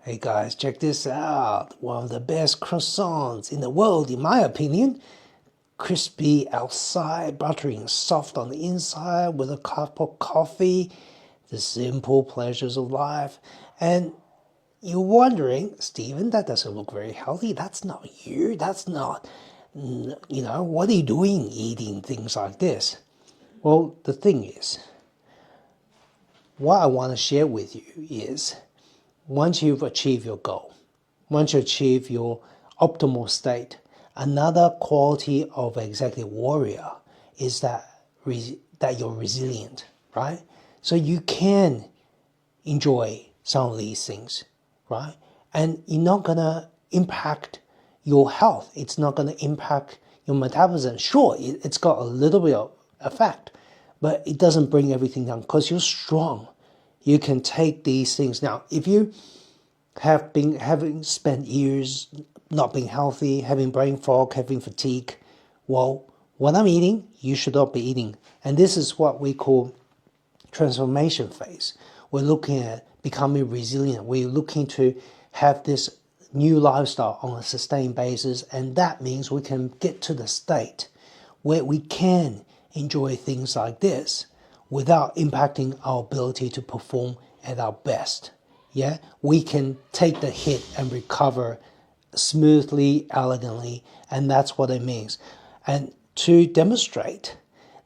Hey guys, check this out. One of the best croissants in the world, in my opinion. Crispy outside, buttery and soft on the inside with a cup of coffee. The simple pleasures of life. And you're wondering, Stephen, that doesn't look very healthy. That's not you. That's not, what are you doing eating things like this? Well, the thing is, what I want to share with you is, once you've achieved your goal, once you achieve your optimal state, another quality of an executive warrior is that you're resilient, right? So you can enjoy some of these things, right? And you're not going to impact your health. It's not going to impact your metabolism. Sure, it's got a little bit of effect, but it doesn't bring everything down because you're strong. You can take these things. Now, if you have been having spent years not being healthy, having brain fog, having fatigue, well, what I'm eating, you should not be eating. And this is what we call transformation phase. We're looking at becoming resilient. We're looking to have this new lifestyle on a sustained basis. And that means we can get to the state where we can enjoy things like this without impacting our ability to perform at our best. Yeah, we can take the hit and recover smoothly, elegantly, and that's what it means. And to demonstrate,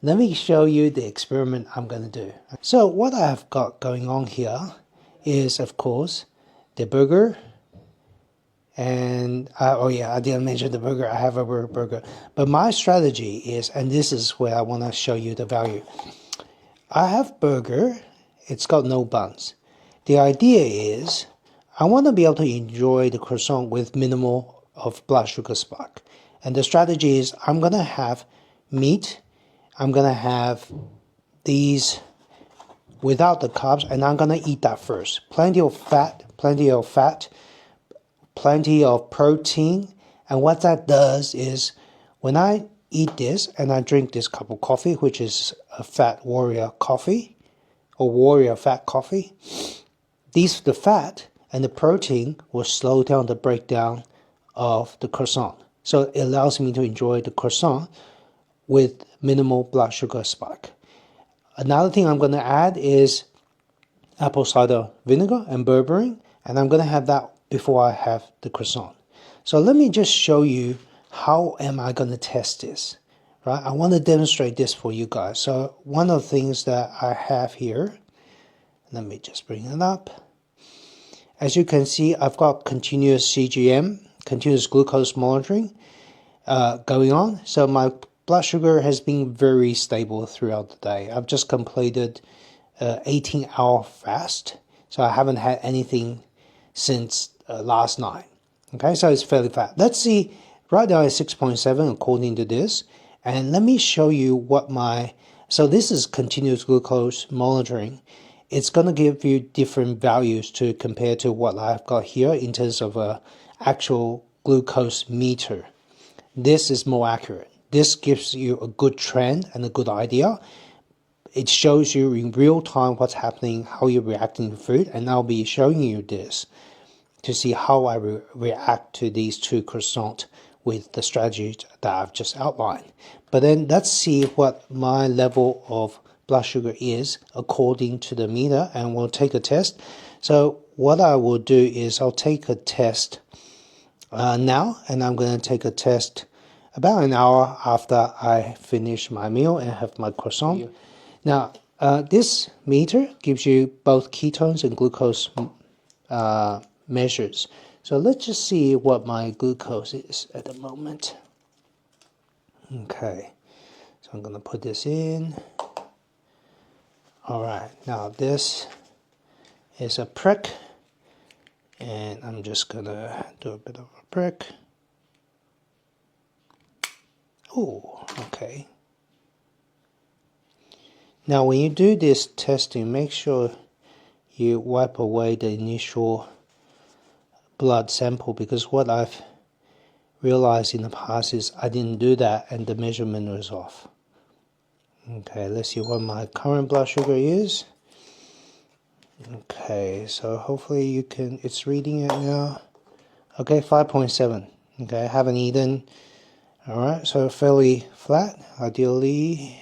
let me show you the experiment I'm going to do. So what I've got going on here is, of course, the burger. And I didn't mention the burger. I have a burger. But my strategy is, and this is where I want to show you the value. I have burger. It's got no buns. The idea is I want to be able to enjoy the croissant with minimal of blood sugar spike. And the strategy is I'm going to have meat. I'm going to have these without the carbs, and I'm going to eat that first. Plenty of fat, plenty of protein. And what that does is when I eat this and I drink this cup of coffee, which is a fat warrior coffee or warrior fat coffee, the fat and the protein will slow down the breakdown of the croissant. So it allows me to enjoy the croissant with minimal blood sugar spike. Another thing I'm going to add is apple cider vinegar and berberine, and I'm going to have that before I have the croissant. So let me just show you how am I going to test this, right? I want to demonstrate this for you guys. So one of the things that I have here, let me just bring it up. As you can see, I've got continuous CGM, continuous glucose monitoring going on. So my blood sugar has been very stable throughout the day. I've just completed 18-hour fast. So I haven't had anything since last night. Okay, so it's fairly fast. Let's see, right now it's 6.7 according to this. And let me show you what so this is continuous glucose monitoring. It's going to give you different values to compare to what I've got here in terms of a actual glucose meter. This is more accurate. This gives you a good trend and a good idea. It shows you in real time what's happening, how you're reacting to food, and I'll be showing you this to see how I react to these two croissants with the strategy that I've just outlined. But then let's see what my level of blood sugar is according to the meter, and we'll take a test. So what I will do is I'll take a test now, and I'm going to take a test about an hour after I finish my meal and have my croissant. Now, this meter gives you both ketones and glucose measures. So let's just see what my glucose is at the moment. Okay, so I'm going to put this in. All right, now this is a prick, and I'm just going to do a bit of a prick. Oh, okay. Now when you do this testing, make sure you wipe away the initial blood sample, because what I've realized in the past is I didn't do that and the measurement was off. Okay, let's see what my current blood sugar is. Okay, so hopefully you can, it's reading it now. Okay, 5.7. Okay, I haven't eaten. Alright, so fairly flat. Ideally,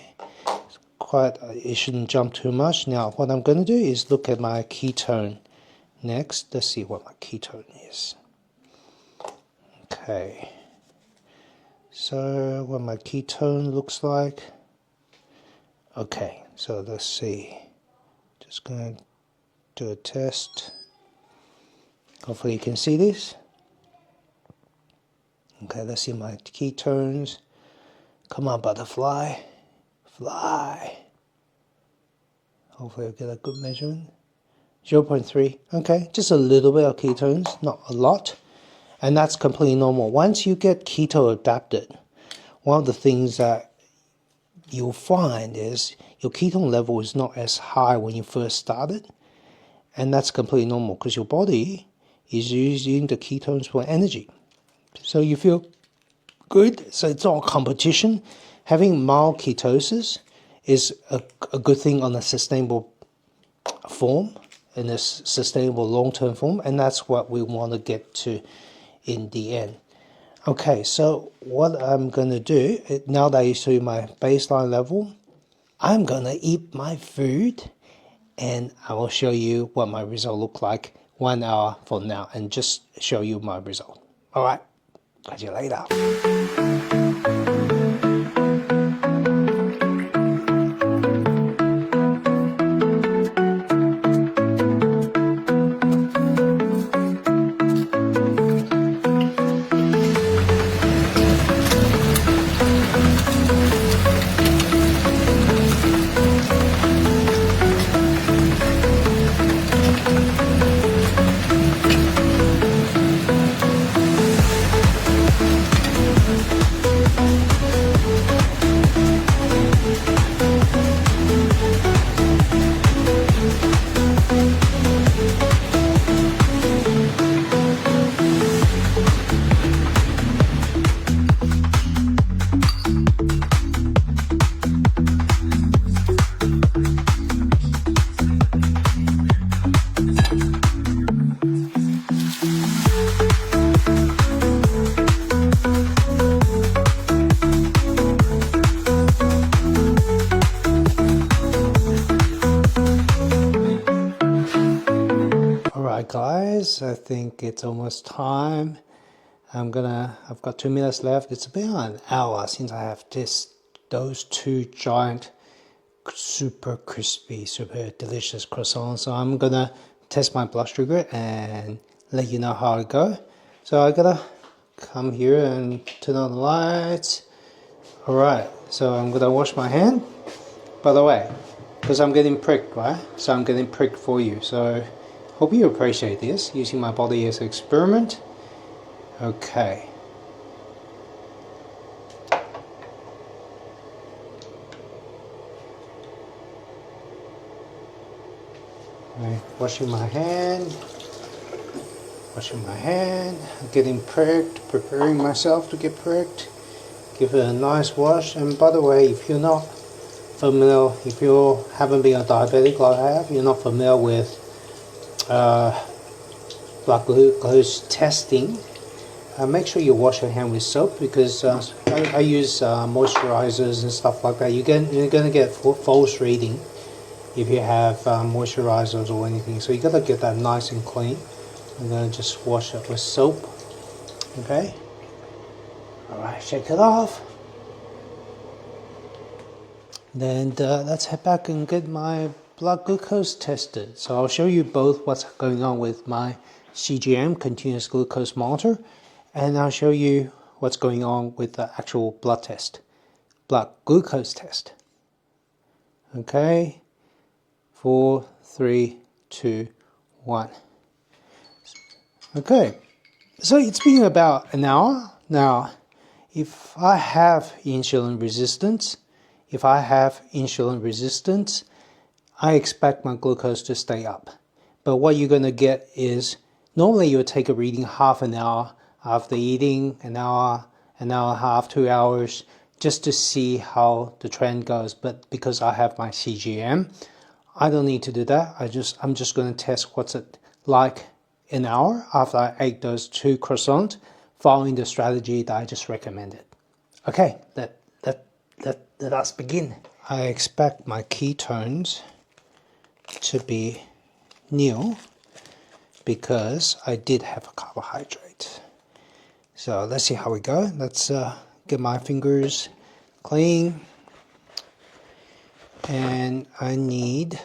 it shouldn't jump too much. Now, what I'm going to do is look at my ketone next. Let's see what my ketone is. Okay, so what my ketone looks like. Okay, so let's see. Just going to do a test. Hopefully you can see this. Okay, let's see my ketones. Come on, butterfly. Fly. Hopefully I'll get a good measurement. 0.3. Okay, just a little bit of ketones, not a lot. And that's completely normal. Once you get keto adapted, one of the things that you'll find is your ketone level is not as high when you first started. And that's completely normal because your body is using the ketones for energy. So you feel good. So it's not competition. Having mild ketosis is a good thing on a sustainable form, in a sustainable long-term form. And that's what we want to get to in the end. Okay, so what I'm going to do, now that I show you my baseline level, I'm going to eat my food and I will show you what my result look like 1 hour from now and just show you my result. All right, catch you later. Guys, I think it's almost time. I've got 2 minutes left. It's about an hour since I have those two giant, super crispy, super delicious croissants. So I'm gonna test my blood sugar and let you know how it goes. So I gotta come here and turn on the lights. All right, so I'm gonna wash my hand. By the way, because I'm getting pricked, right? So I'm getting pricked for you. So hope you appreciate this, using my body as an experiment. Okay. Right, washing my hand. I'm getting pricked, preparing myself to get pricked. Give it a nice wash. And by the way, if you're not familiar, if you haven't been a diabetic like I have, you're not familiar with blood glucose testing, make sure you wash your hand with soap, because I use moisturizers and stuff like that. You're going to get false reading if you have moisturizers or anything, so you got to get that nice and clean. I'm going to just wash it with soap. Okay, alright, shake it off. Then let's head back and get my blood glucose tested. So I'll show you both what's going on with my CGM, continuous glucose monitor, and I'll show you what's going on with the actual blood glucose test. Okay, 4, 3, 2, 1. Okay, so it's been about an hour. Now, if I have insulin resistance, I expect my glucose to stay up. But what you're going to get is, normally you'll take a reading half an hour after eating, an hour and a half, 2 hours, just to see how the trend goes. But because I have my CGM, I don't need to do that. I'm just going to test what's it like an hour after I ate those 2 croissants, following the strategy that I just recommended. Okay, let us begin. I expect my ketones to be nil because I did have a carbohydrate. So let's see how we go. Let's get my fingers clean. And I need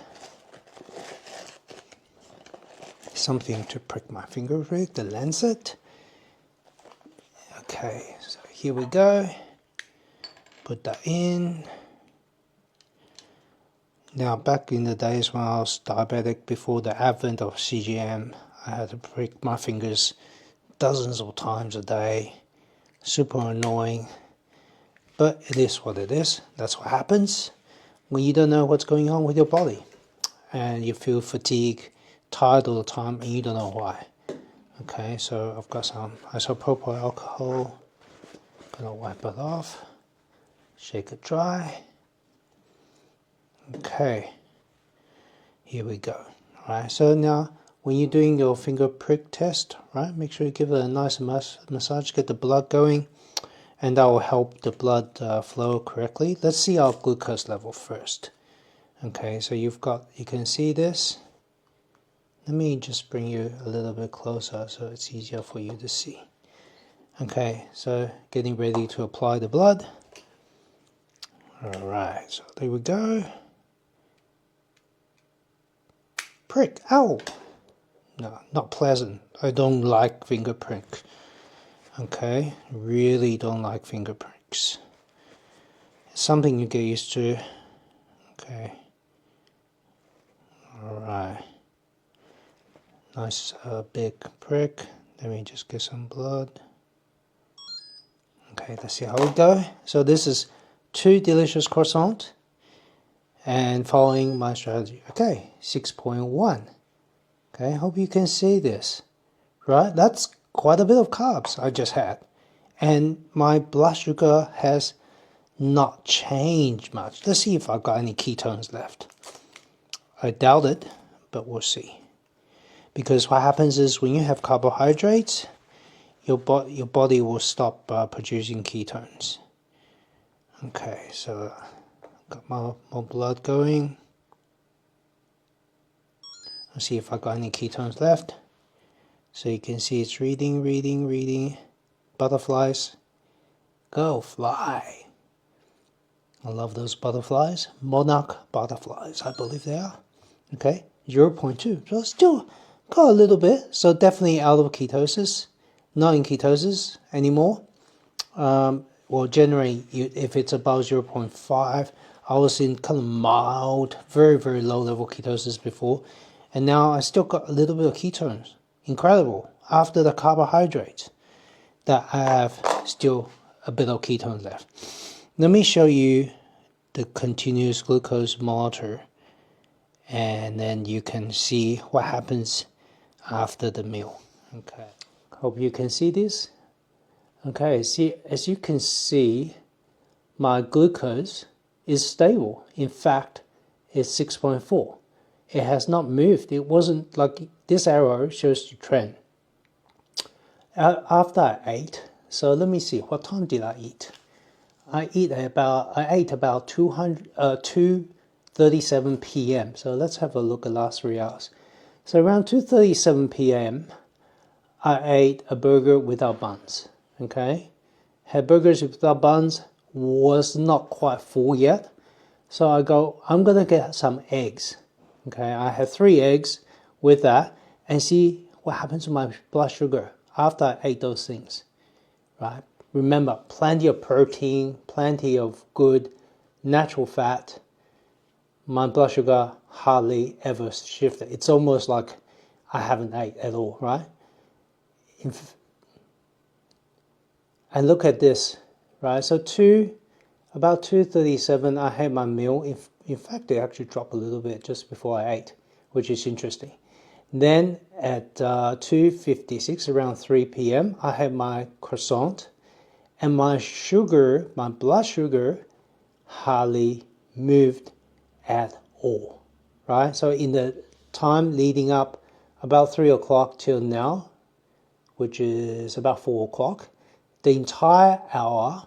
something to prick my finger with, the lancet. Okay, so here we go. Put that in. Now, back in the days when I was diabetic, before the advent of CGM, I had to prick my fingers dozens of times a day. Super annoying. But it is what it is. That's what happens when you don't know what's going on with your body. And you feel fatigued, tired all the time, and you don't know why. Okay, so I've got some isopropyl alcohol. Gonna wipe it off. Shake it dry. Okay, here we go. Alright, so now when you're doing your finger prick test, right, make sure you give it a nice massage, get the blood going, and that will help the blood flow correctly. Let's see our glucose level first. Okay, so you can see this. Let me just bring you a little bit closer so it's easier for you to see. Okay, so getting ready to apply the blood. Alright, so there we go. Prick, ow! No, not pleasant. I don't like finger prick. Okay, really don't like finger pricks. It's something you get used to. Okay. Alright. Nice big prick. Let me just get some blood. Okay, let's see how we go. So this is 2 delicious croissants. And following my strategy. Okay, 6.1. Okay, hope you can see this. Right, that's quite a bit of carbs I just had. And my blood sugar has not changed much. Let's see if I've got any ketones left. I doubt it, but we'll see. Because what happens is when you have carbohydrates, your body will stop producing ketones. Okay, so got more blood going. Let's see if I got any ketones left. So you can see it's reading. Butterflies. Go fly. I love those butterflies. Monarch butterflies, I believe they are. Okay, 0.2. So still got a little bit. So definitely out of ketosis. Not in ketosis anymore. Well, generally, if it's above 0.5, I was in kind of mild, very, very low level ketosis before. And now I still got a little bit of ketones. Incredible. After the carbohydrates, that I have still a bit of ketones left. Let me show you the continuous glucose monitor. And then you can see what happens after the meal. Okay. Hope you can see this. Okay, see, as you can see, my glucose is stable. In fact, it's 6.4. It has not moved. It wasn't like this arrow shows the trend. After I ate, so let me see, what time did I eat? I ate about 2:37 p.m. So let's have a look at last 3 hours. So around 2:37 p.m., I ate a burger without buns. Okay, had burgers without buns, was not quite full yet. So I'm gonna get some eggs. Okay, I had 3 eggs with that and see what happens to my blood sugar after I ate those things, right? Remember, plenty of protein, plenty of good natural fat. My blood sugar hardly ever shifted. It's almost like I haven't ate at all, right? And look at this, right? So about 2:37, I had my meal. In fact, they actually dropped a little bit just before I ate, which is interesting. Then at 2:56, around 3 p.m., I had my croissant, and my blood sugar, hardly moved at all. right? So in the time leading up about 3 o'clock till now, which is about 4 o'clock, the entire hour,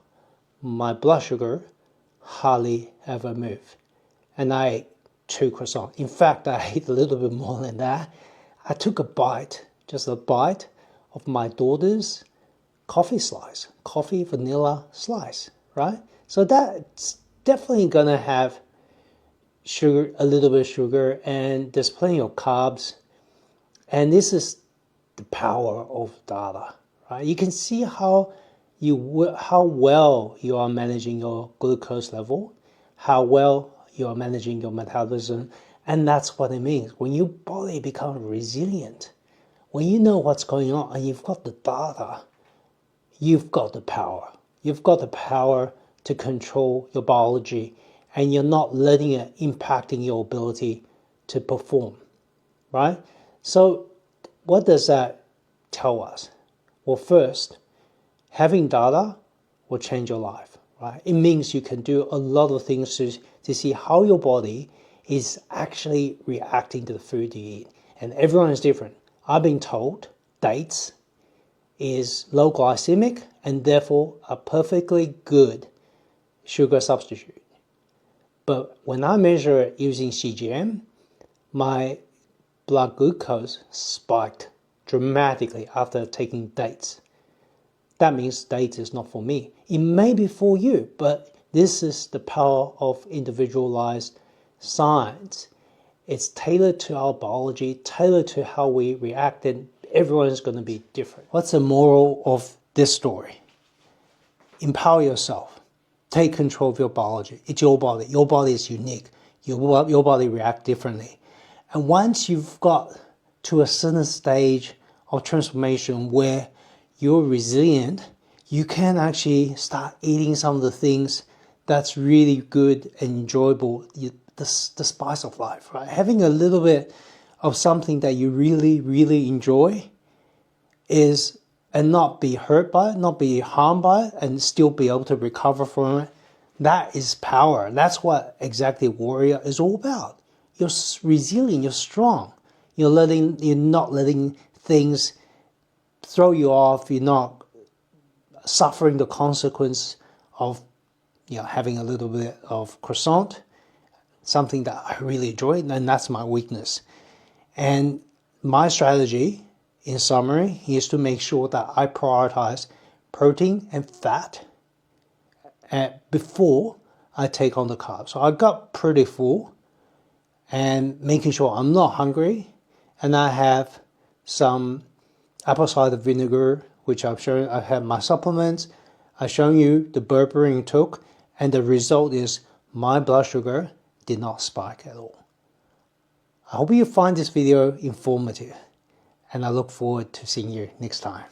my blood sugar hardly ever moved. And I ate 2 croissants. In fact, I ate a little bit more than that. I took a bite, just a bite of my daughter's coffee slice, coffee vanilla slice, right? So that's definitely gonna have sugar, a little bit of sugar, and there's plenty of carbs. And this is the power of data, right? You can see how well you are managing your glucose level, how well you are managing your metabolism, and that's what it means. When your body becomes resilient, when you know what's going on and you've got the data, you've got the power. You've got the power to control your biology, and you're not letting it impacting your ability to perform, right? So what does that tell us? Well, first, having data will change your life, right? It means you can do a lot of things to see how your body is actually reacting to the food you eat. And everyone is different. I've been told dates is low glycemic and therefore a perfectly good sugar substitute. But when I measure it using CGM, my blood glucose spiked dramatically after taking dates. That means dates is not for me. It may be for you, but this is the power of individualized science. It's tailored to our biology, tailored to how we react, and everyone is going to be different. What's the moral of this story? Empower yourself. Take control of your biology. It's your body. Your body is unique. Your body reacts differently. And once you've got to a certain stage of transformation where you're resilient, you can actually start eating some of the things that's really good and enjoyable, the spice of life, right? Having a little bit of something that you really, really enjoy is, and not be hurt by it, not be harmed by it, and still be able to recover from it. That is power. That's what exactly warrior is all about. You're resilient, you're strong. You're not letting things throw you off. You're not suffering the consequence of having a little bit of croissant, something that I really enjoy, and that's my weakness. And my strategy, in summary, is to make sure that I prioritize protein and fat before I take on the carbs. So I got pretty full, and making sure I'm not hungry, and I have some apple cider vinegar, which I've shown. I have my supplements. I've shown you the berberine took, and the result is my blood sugar did not spike at all. I hope you find this video informative, and I look forward to seeing you next time.